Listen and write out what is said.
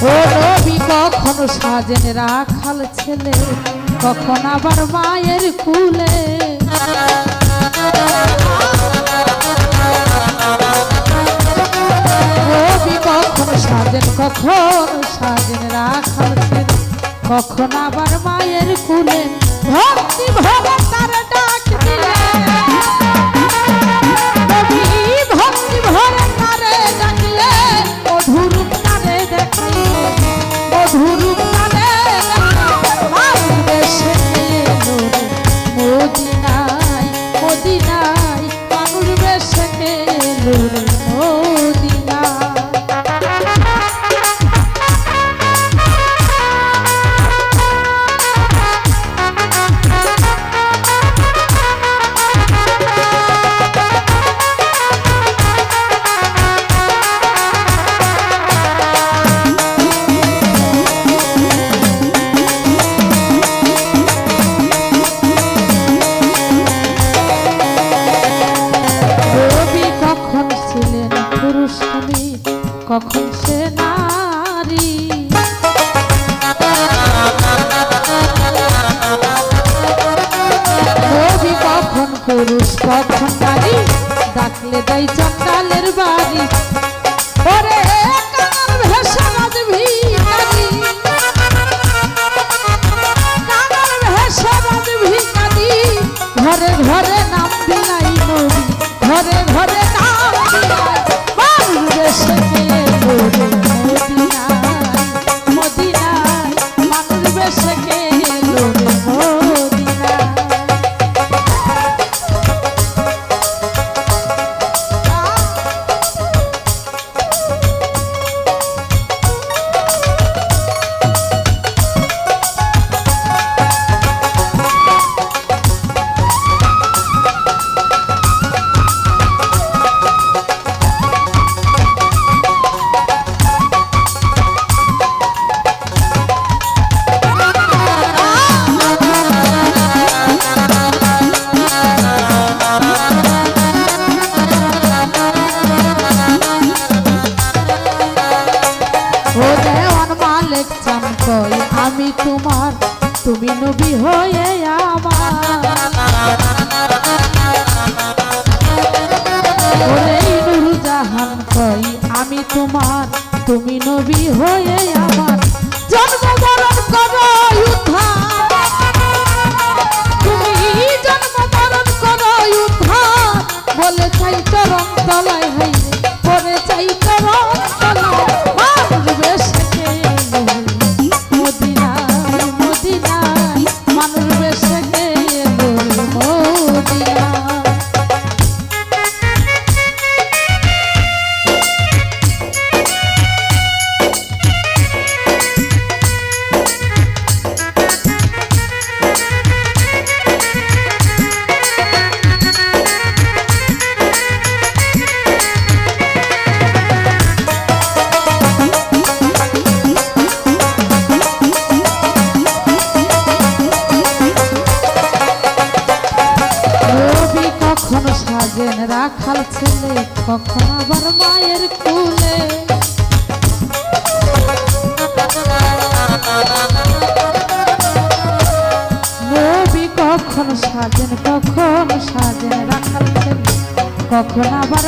ও নবী কখনো সাজেন রাখাল ছেলে, কখন আবার মায়ের কুলে। নবী কখন সাজেন রাখাল ছেলে, কখন আবার মায়ের কুলে। ভক্তি ভরে তার ডাক দিলে, নবী ভক্তি ভরে তারে ডাকলে, মধুরূপ তারে দেখাইলে, মধুরূপ তারে দেখাইলে। সে মদিনায় মদিনায় মানুষ বেশে গেল মদিনায়। কখন সে নারী, নবী কখন পুরুষ কখন নারী, ডাকলে দেয় চন্ডালের বাড়ি। ওরে কানার ভেসে রাজভিখারি, কানার ভেসে রাজভিখারি, ঘরে ঘরে নাম দিলাই নবী, ঘরে ঘরে নাম দিলাই। বেশে গেল মদিনায় মদিনায় মানুষ বেশে গেল মদিনায়। আমি তোমার তুমি নবী হয়ে আমার, ওরে নূরজাহান কই আমি তোমার তুমি নবী হয়ে আমার। জন্ম মরণ করো উদ্ধার, তুমি জন্ম মরণ করো উদ্ধার, বলে চাই চরণ তলায় হাইরে, বলে চাই চরণ তলায়। মানুষ বেশে মদিনায় মদিনায় মানুষ বেশে গেল মদিনায়। কখন সাজেন রাখাল ছেলে, কখন আবার মায়ের কুলে। নবী কখন সাজেন রাখাল ছেলে, কখন আবার